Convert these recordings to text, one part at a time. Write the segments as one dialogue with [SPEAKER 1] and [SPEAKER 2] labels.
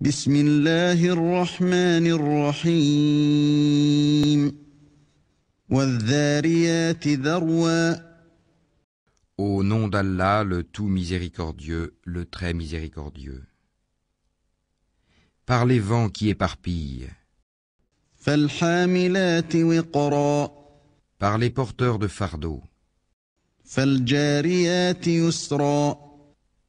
[SPEAKER 1] بسم الله الرحمن الرحيم والذاريات ذروا
[SPEAKER 2] Au nom d'Allah, le tout miséricordieux, le très miséricordieux. Par les vents qui éparpillent,
[SPEAKER 1] فالحاملات وقرا
[SPEAKER 2] par les porteurs de fardeaux,
[SPEAKER 1] فالجاريات يسرا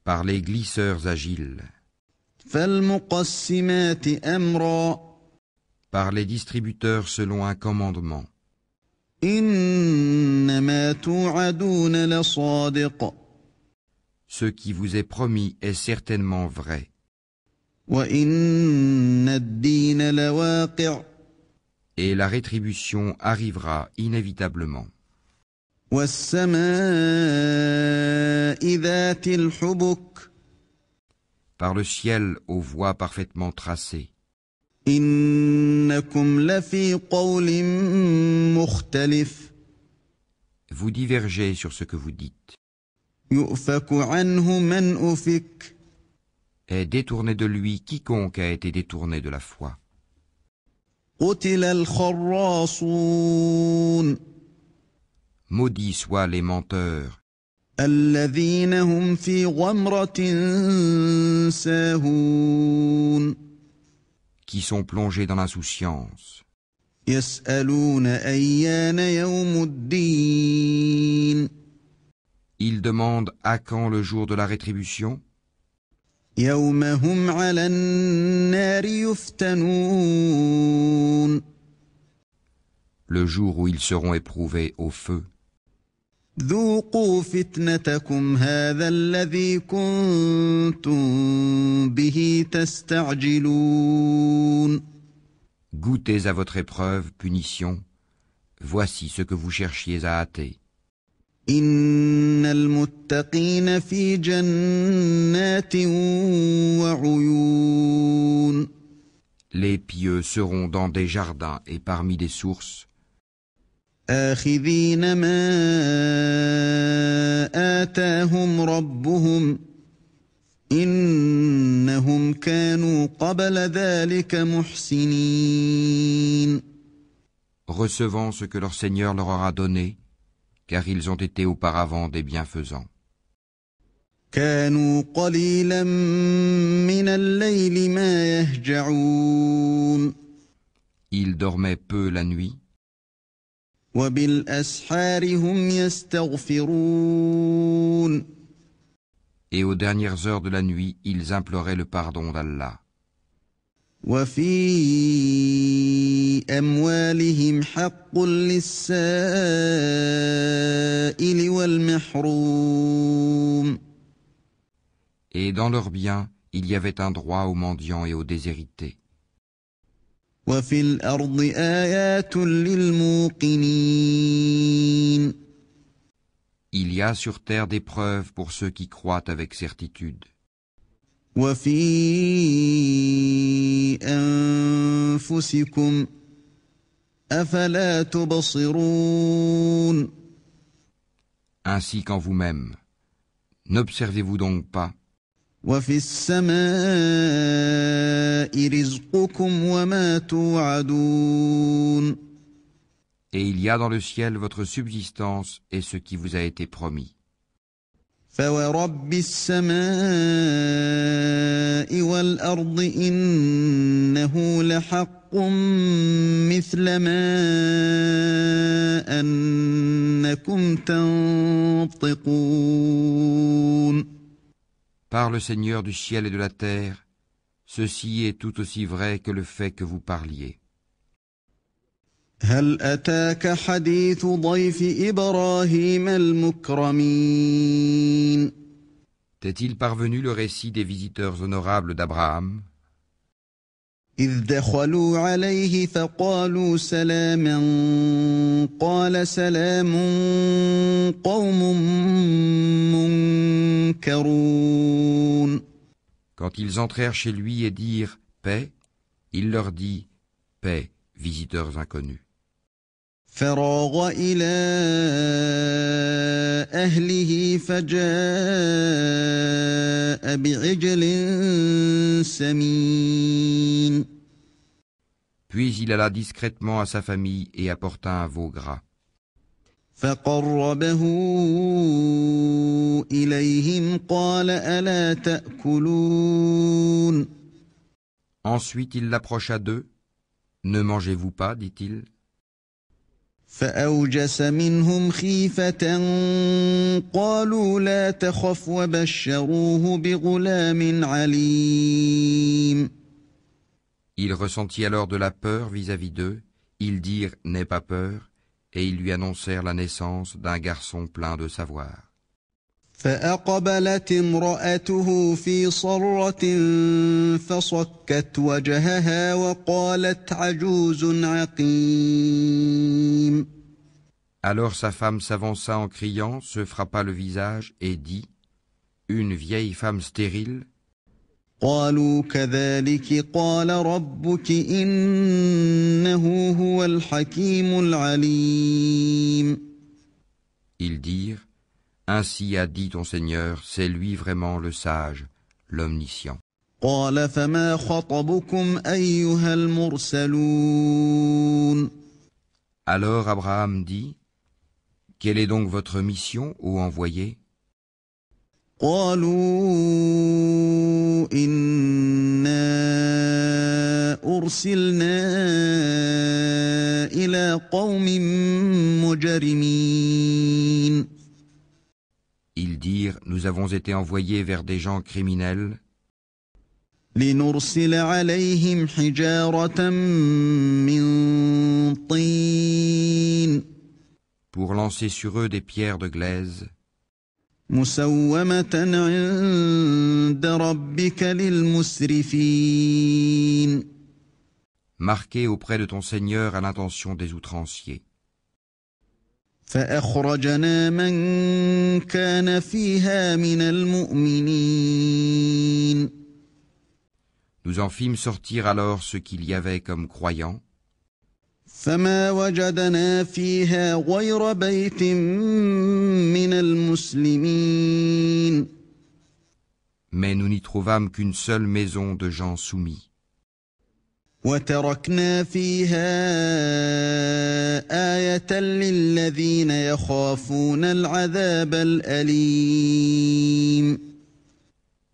[SPEAKER 2] par les glisseurs agiles,
[SPEAKER 1] فالمقسمات أمرا
[SPEAKER 2] par les distributeurs selon un commandement.
[SPEAKER 1] إنما توعدون لصادق
[SPEAKER 2] Ce qui vous est promis est certainement vrai,
[SPEAKER 1] وإن الدين لواقع
[SPEAKER 2] et la rétribution arrivera inévitablement.
[SPEAKER 1] والسماء ذات الحبك
[SPEAKER 2] Par le ciel aux voies parfaitement tracées,
[SPEAKER 1] إنكم لفي قول مختلف
[SPEAKER 2] vous divergez sur ce que vous dites,
[SPEAKER 1] يؤفك عنه من أفك
[SPEAKER 2] est détourné de lui quiconque a été détourné de la foi.
[SPEAKER 1] قتل الخراصون
[SPEAKER 2] Maudits soient les menteurs,
[SPEAKER 1] الذين هم في غمرة ساهون
[SPEAKER 2] qui sont plongés dans l'insouciance.
[SPEAKER 1] يسألون أيان يوم الدين
[SPEAKER 2] Ils demandent à quand le jour de la rétribution,
[SPEAKER 1] يوم هم على النار يفتنون
[SPEAKER 2] le jour où ils seront éprouvés au feu.
[SPEAKER 1] ذوقوا فتنتكم هذا الذي كنتم به تستعجلون
[SPEAKER 2] Goûtez à votre épreuve, punition. Voici ce que vous cherchiez à hâter.
[SPEAKER 1] إن المتقين في جنات وعيون
[SPEAKER 2] Les pieux seront dans des jardins et parmi des sources,
[SPEAKER 1] آخذين ما آتاهم ربهم إنهم كانوا قبل ذلك محسنين
[SPEAKER 2] recevant ce que leur Seigneur leur aura donné, car ils ont été auparavant des bienfaisants.
[SPEAKER 1] كانوا قليلا من الليل ما يهجعون
[SPEAKER 2] Ils dormaient peu la nuit,
[SPEAKER 1] وبالأسحار هم يستغفرون
[SPEAKER 2] et aux dernières heures de la nuit, ils imploraient le pardon d'Allah.
[SPEAKER 1] وفي أموالهم حق للسائل والمحروم
[SPEAKER 2] Et dans leurs biens, il y avait un droit aux mendiants et aux déshérités.
[SPEAKER 1] وفي الأرض آيات للموقنين
[SPEAKER 2] Il y a sur terre des preuves pour ceux qui croient avec certitude.
[SPEAKER 1] وفي أنفسكم أفلا تبصرون
[SPEAKER 2] Ainsi qu'en vous-même. N'observez-vous donc pas,
[SPEAKER 1] وفي السماء رزقكم وما توعدون
[SPEAKER 2] et il y a dans le ciel votre subsistance et ce qui vous a été promis.
[SPEAKER 1] فورب السماء والأرض إنه لحق مثل ما أنكم تنطقون
[SPEAKER 2] Par le Seigneur du ciel et de la terre, ceci est tout aussi vrai que le fait que vous parliez.
[SPEAKER 1] هل أتاك حديث ضيف إبراهيم المكرمين
[SPEAKER 2] T'est-il parvenu le récit des visiteurs honorables d'Abraham,
[SPEAKER 1] إذ دخلوا عليه فقالوا سلاما قال سلام قوم منكرون
[SPEAKER 2] quand ils entrèrent chez lui et dirent « Paix », il leur dit « Paix, visiteurs inconnus ».
[SPEAKER 1] فراغ إلى أهله فجاء بعجل سمين.
[SPEAKER 2] Puis il alla discrètement à sa famille et apporta un veau gras.
[SPEAKER 1] فقربه إليهم قال ألا تأكلون.
[SPEAKER 2] Ensuite il l'approcha d'eux. Ne mangez-vous pas, dit-il.
[SPEAKER 1] فأوجس منهم خيفة قالوا لا تخف وبشروه بغلام عليم.
[SPEAKER 2] Il ressentit alors de la peur vis-à-vis d'eux. Ils dirent « N'aie pas peur » et ils lui annoncèrent la naissance d'un garçon plein de savoir.
[SPEAKER 1] فأقبلت امرأته في صرة فصكت وجهها وقالت عجوز عقيم.
[SPEAKER 2] Alors sa femme s'avança en criant, se frappa le visage et dit « Une vieille femme stérile ?»
[SPEAKER 1] قالوا كذلك قال ربك إنه هو الحكيم العليم.
[SPEAKER 2] Ils dirent « Ainsi a dit ton Seigneur, c'est lui vraiment le sage, l'omniscient. »
[SPEAKER 1] قال فما خطبكم أيها المرسلون.
[SPEAKER 2] Alors Abraham dit « Quelle est donc votre mission, ô envoyé ?»
[SPEAKER 1] قالوا إنا أرسلنا إلى قوم مجرمين.
[SPEAKER 2] Ils dirent « Nous avons été envoyés vers des gens criminels
[SPEAKER 1] لنرسل عليهم حجارة من طين.
[SPEAKER 2] pour lancer sur eux des pierres de glaise,
[SPEAKER 1] مسومة عند ربك للمسرفين.
[SPEAKER 2] marquées auprès de ton Seigneur à l'intention des outranciers.
[SPEAKER 1] فأخرجنا من كان فيها من المؤمنين.
[SPEAKER 2] Nous en fîmes sortir alors ce qu'il y avait comme croyants,
[SPEAKER 1] فما وجدنا فيها غير بيت من المسلمين.
[SPEAKER 2] mais nous n'y trouvâmes qu'une seule maison de gens soumis.
[SPEAKER 1] وتركنا فيها آية للذين يخافون العذاب الأليم.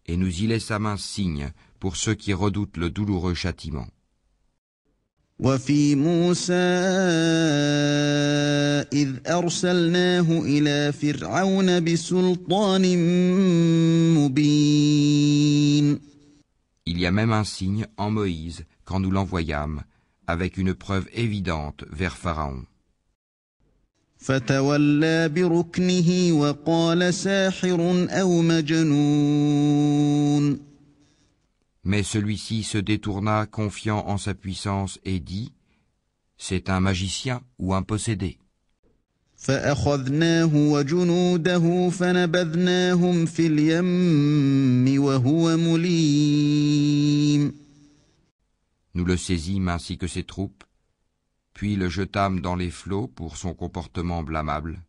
[SPEAKER 2] Et nous y laissâmes un signe pour ceux qui redoutent le douloureux châtiment.
[SPEAKER 1] وفي موسى إذ أرسلناه إلى فرعون بسلطان مبين.
[SPEAKER 2] Il y a même un signe en Moïse quand nous l'envoyâmes, avec une preuve évidente vers Pharaon.
[SPEAKER 1] فتولى بركنه وقال ساحر أو مجنون.
[SPEAKER 2] Mais celui-ci se détourna confiant en sa puissance et dit « C'est un magicien ou un possédé. »
[SPEAKER 1] فأخذناه وجنوده فنبذناهم في اليم وهو مليم.
[SPEAKER 2] Nous le saisîmes ainsi que ses troupes, puis le jetâmes dans les flots pour son comportement blâmable.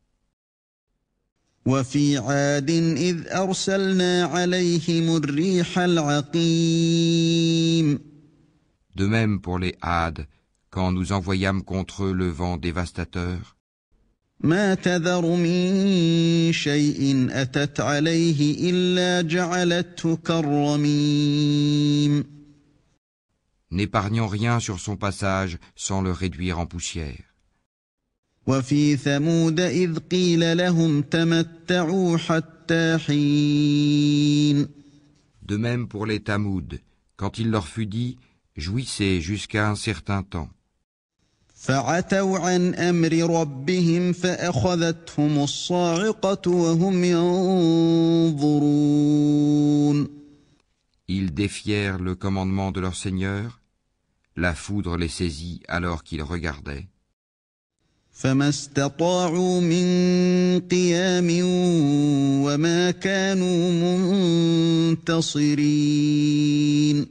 [SPEAKER 1] وفي عاد إذ أرسلنا عليهم الريح العقيم.
[SPEAKER 2] De même pour les Hades, quand nous envoyâmes contre eux le vent dévastateur,
[SPEAKER 1] ما تذر من شيء أتت عليه إلا جعلته كالرميم.
[SPEAKER 2] n'épargnant rien sur son passage sans le réduire en poussière.
[SPEAKER 1] وفي ثمود إذ قيل لهم تمتعوا حتى حين.
[SPEAKER 2] De même pour les Tamouds, quand il leur fut dit « Jouissez jusqu'à un certain temps ».
[SPEAKER 1] فعتوا عن أمر ربهم فأخذتهم الصاعقة وهم ينظرون.
[SPEAKER 2] Ils défièrent le commandement de leur Seigneur, la foudre les saisit alors qu'ils regardaient.
[SPEAKER 1] فما استطاعوا من قيام وما كانوا منتصرين.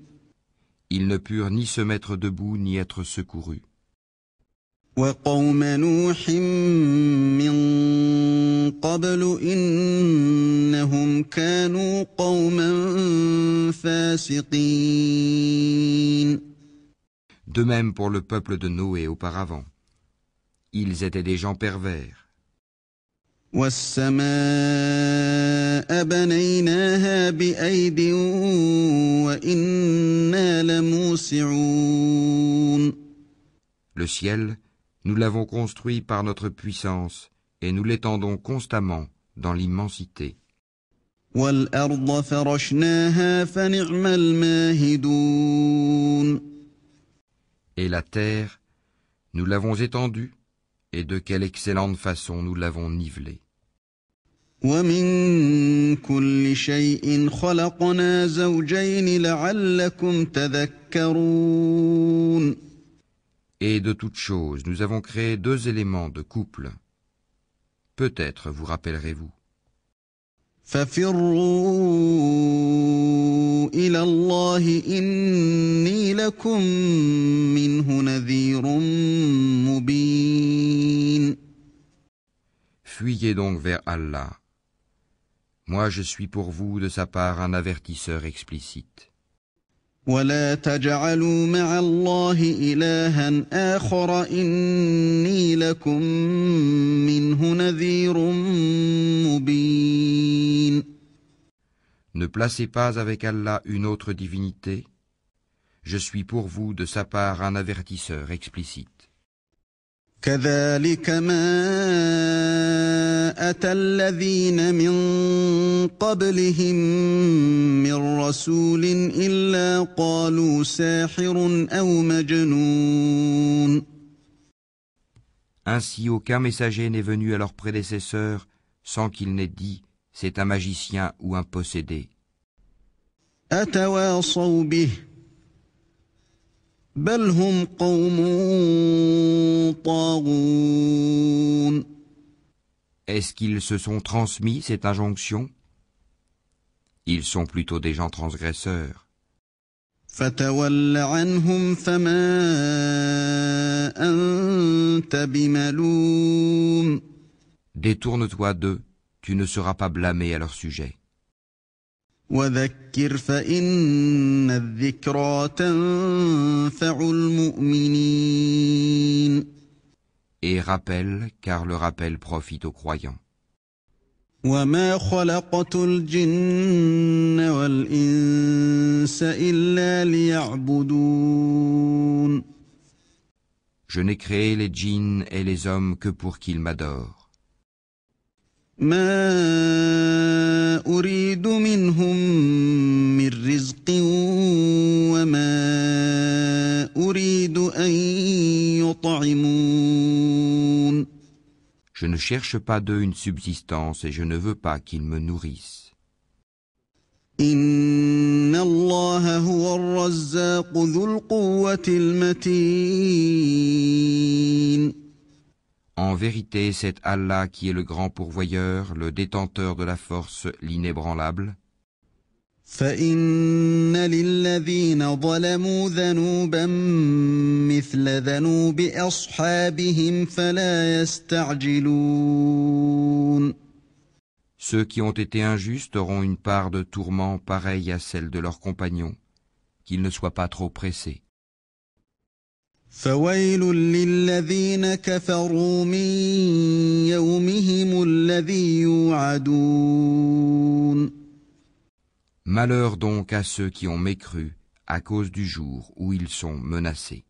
[SPEAKER 2] Ils ne purent ni se mettre debout ni être secourus.
[SPEAKER 1] وقوم نوح من قبل إنهم كانوا قوما فاسقين.
[SPEAKER 2] De même pour le peuple de Noé auparavant. Ils étaient des gens pervers.
[SPEAKER 1] والسماء بنيناها بأيد وإنا لموسعون.
[SPEAKER 2] Le ciel, nous l'avons construit par notre puissance et nous l'étendons constamment dans l'immensité.
[SPEAKER 1] والأرض فرشناها فنعم الماهدون.
[SPEAKER 2] Et la terre, nous l'avons étendue, et de quelle excellente façon nous l'avons nivelée.
[SPEAKER 1] ومن كل شيء خلقنا زوجين لعلكم تذكرون.
[SPEAKER 2] Et de toutes choses, nous avons créé 2 éléments de couple. Peut-être vous rappellerez-vous.
[SPEAKER 1] ففروا إلى الله إني لكم منه نذير مبين.
[SPEAKER 2] Fuyez donc vers Allah. Moi je suis pour vous de sa part un avertisseur explicite.
[SPEAKER 1] ولا تجعلوا مع الله إلها آخر إني لكم منه نذير مبين.
[SPEAKER 2] Ne placez pas avec Allah une autre divinité. Je suis pour vous de sa part un avertisseur explicite.
[SPEAKER 1] كذلك ما أتى الذين من قبلهم من رسول إلا قالوا ساحر أو مجنون.
[SPEAKER 2] Ainsi aucun messager n'est venu à leurs prédécesseurs sans qu'il n'ait dit « c'est un magicien ou un possédé ».
[SPEAKER 1] أتواصوا به بل هم قوم طاغون.
[SPEAKER 2] Est-ce qu'ils se sont transmis cette injonction? Ils sont plutôt des gens transgresseurs.
[SPEAKER 1] فتول عنهم فما أنت بملوم.
[SPEAKER 2] Détourne-toi d'eux, tu ne seras pas blâmé à leur sujet.
[SPEAKER 1] وذكر فإن الذكرى تنفع المؤمنين.
[SPEAKER 2] Et rappelle, car le rappel profite aux croyants.
[SPEAKER 1] وما خلقت الجن والإنس إلا ليعبدون.
[SPEAKER 2] Je n'ai créé les djinns et les hommes que pour qu'ils m'adorent.
[SPEAKER 1] ما أريد منهم من رزق وما أريد أن يطعمون.
[SPEAKER 2] Je ne cherche pas d'eux une subsistance et je ne veux pas qu'ils me nourrissent.
[SPEAKER 1] إن الله هو الرزاق ذو القوة المتين.
[SPEAKER 2] En vérité, c'est Allah qui est le grand pourvoyeur, le détenteur de la force, l'inébranlable.
[SPEAKER 1] فإن للذين ظلموا ذنوبا مثل ذنوب أصحابهم فلا يستعجلون.
[SPEAKER 2] Ceux qui ont été injustes auront une part de tourment pareille à celle de leurs compagnons, qu'ils ne soient pas trop pressés.
[SPEAKER 1] فويل للذين كفروا من يومهم الذي يوعدون.
[SPEAKER 2] Malheur donc à ceux qui ont mécru à cause du jour où ils sont menacés.